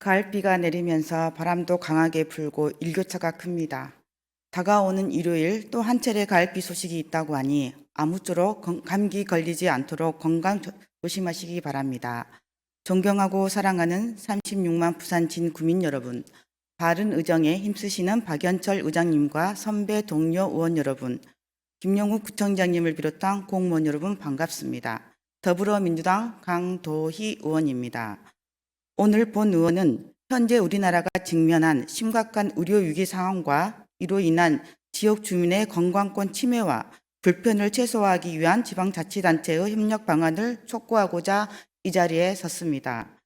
가을비가 내리면서 바람도 강하게 불고 일교차가 큽니다. 다가오는 일요일 또 한 차례 가을비 소식이 있다고 하니 아무쪼록 감기 걸리지 않도록 건강 조심하시기 바랍니다. 존경하고 사랑하는 36만 부산 진구민 여러분, 바른의정에 힘쓰시는 박연철 의장님과 선배 동료 의원 여러분, 김영욱 구청장님을 비롯한 공무원 여러분 반갑습니다. 더불어민주당 강도희 의원입니다. 오늘 본 의원은 현재 우리나라가 직면한 심각한 의료 위기 상황과 이로 인한 지역 주민의 건강권 침해와 불편을 최소화하기 위한 지방자치단체의 협력 방안을 촉구하고자 이 자리에 섰습니다.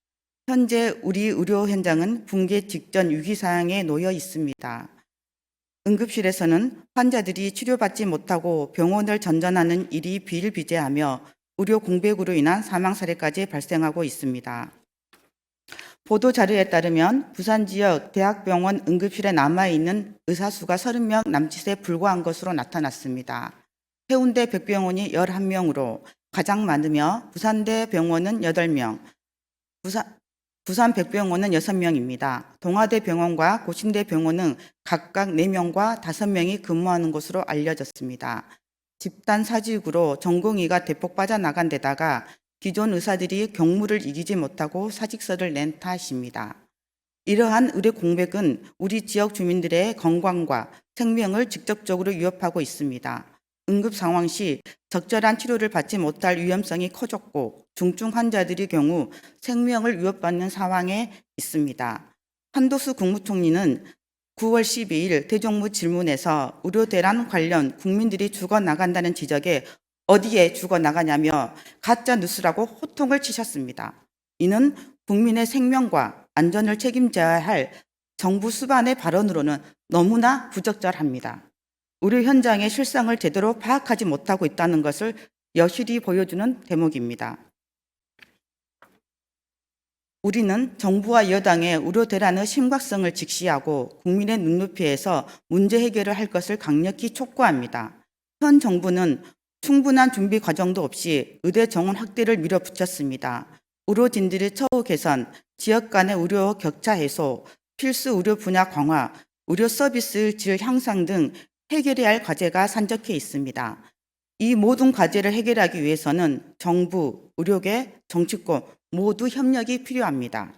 현재 우리 의료 현장은 붕괴 직전 위기 상황에 놓여 있습니다. 응급실에서는 환자들이 치료받지 못하고 병원을 전전하는 일이 비일비재하며 의료 공백으로 인한 사망 사례까지 발생하고 있습니다. 보도 자료에 따르면 부산 지역 대학병원 응급실에 남아있는 의사 수가 30명 남짓에 불과한 것으로 나타났습니다. 해운대 백병원이 11명으로 가장 많으며 부산대 병원은 8명, 부산 백병원은 6명입니다. 동아대 병원과 고신대 병원은 각각 4명과 5명이 근무하는 것으로 알려졌습니다. 집단 사직으로 전공의가 대폭 빠져나간 데다가 기존 의사들이 경무를 이기지 못하고 사직서를 낸 탓입니다. 이러한 의료 공백은 우리 지역 주민들의 건강과 생명을 직접적으로 위협하고 있습니다. 응급 상황 시 적절한 치료를 받지 못할 위험성이 커졌고 중증 환자들의 경우 생명을 위협받는 상황에 있습니다. 한도수 국무총리는 9월 12일 대정부 질문에서 의료 대란 관련 국민들이 죽어나간다는 지적에 어디에 죽어나가냐며 가짜 뉴스라고 호통을 치셨습니다. 이는 국민의 생명과 안전을 책임져야 할 정부 수반의 발언으로는 너무나 부적절합니다. 의료 현장의 실상을 제대로 파악하지 못하고 있다는 것을 여실히 보여주는 대목입니다. 우리는 정부와 여당의 의료 대란의 심각성을 직시하고 국민의 눈높이에서 문제 해결을 할 것을 강력히 촉구합니다. 현 정부는 충분한 준비 과정도 없이 의대 정원 확대를 밀어붙였습니다. 의료진들의 처우 개선, 지역 간의 의료 격차 해소, 필수 의료 분야 강화, 의료 서비스 질 향상 등 해결해야 할 과제가 산적해 있습니다. 이 모든 과제를 해결하기 위해서는 정부, 의료계, 정치권 모두 협력이 필요합니다.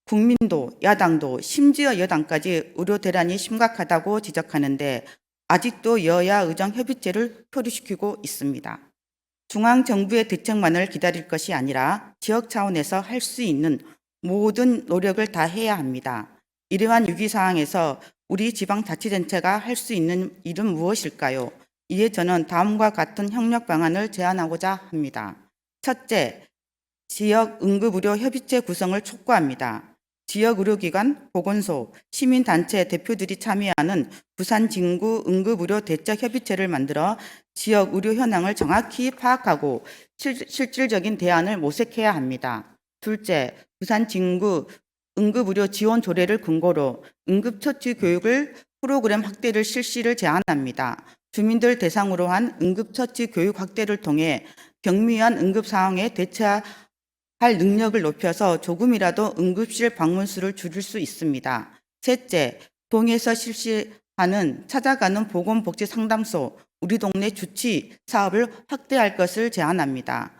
국민도, 야당도, 심지어 여당까지 의료 대란이 심각하다고 지적하는데 아직도 여야 의정 협의체를 표류시키고 있습니다. 중앙정부의 대책만을 기다릴 것이 아니라 지역 차원에서 할 수 있는 모든 노력을 다해야 합니다. 이러한 위기 상황에서 우리 지방자치단체가 할 수 있는 일은 무엇일까요? 이에 저는 다음과 같은 협력 방안을 제안하고자 합니다. 첫째, 지역 응급의료 협의체 구성을 촉구합니다. 지역 의료기관, 보건소, 시민단체 대표들이 참여하는 부산 진구 응급의료 대책협의체를 만들어 지역 의료 현황을 정확히 파악하고 실질적인 대안을 모색해야 합니다. 둘째, 부산 진구 응급의료 지원 조례를 근거로 응급처치 교육을 프로그램 확대를 실시를 제안합니다. 주민들 대상으로 한 응급처치 교육 확대를 통해 경미한 응급 상황에 대처할 능력을 높여서 조금이라도 응급실 방문 수를 줄일 수 있습니다. 셋째, 동에서 실시하는 찾아가는 보건복지 상담소, 우리 동네 주치 사업을 확대할 것을 제안합니다.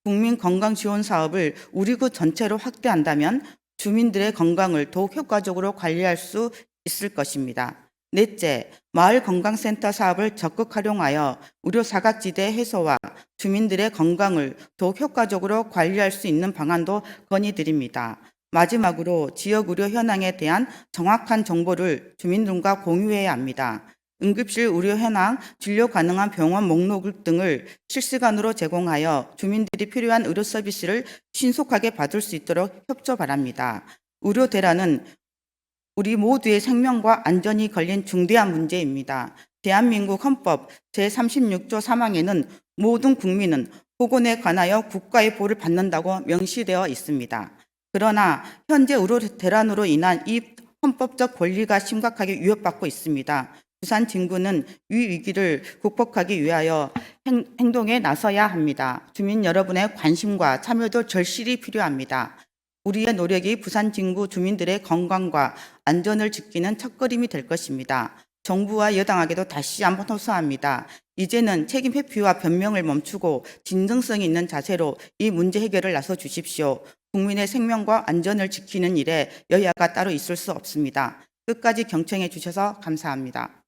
국민건강지원 사업을 우리구 전체로 확대한다면 주민들의 건강을 더욱 효과적으로 관리할 수 있을 것입니다. 넷째, 마을건강센터 사업을 적극 활용하여 의료 사각지대 해소와 주민들의 건강을 더욱 효과적으로 관리할 수 있는 방안도 건의드립니다. 마지막으로 지역 의료 현황에 대한 정확한 정보를 주민들과 공유해야 합니다. 응급실 의료 현황, 진료 가능한 병원 목록 등을 실시간으로 제공하여 주민들이 필요한 의료 서비스를 신속하게 받을 수 있도록 협조 바랍니다. 의료 대란은 우리 모두의 생명과 안전이 걸린 중대한 문제입니다. 대한민국 헌법 제36조 3항에는 모든 국민은 보건에 관하여 국가의 보호를 받는다고 명시되어 있습니다. 그러나 현재 의료 대란으로 인한 이 헌법적 권리가 심각하게 위협받고 있습니다. 부산 진구는 이 위기를 극복하기 위하여 행동에 나서야 합니다. 주민 여러분의 관심과 참여도 절실히 필요합니다. 우리의 노력이 부산 진구 주민들의 건강과 안전을 지키는 첫걸음이 될 것입니다. 정부와 여당에게도 다시 한번 호소합니다. 이제는 책임 회피와 변명을 멈추고 진정성이 있는 자세로 이 문제 해결을 나서 주십시오. 국민의 생명과 안전을 지키는 일에 여야가 따로 있을 수 없습니다. 끝까지 경청해 주셔서 감사합니다.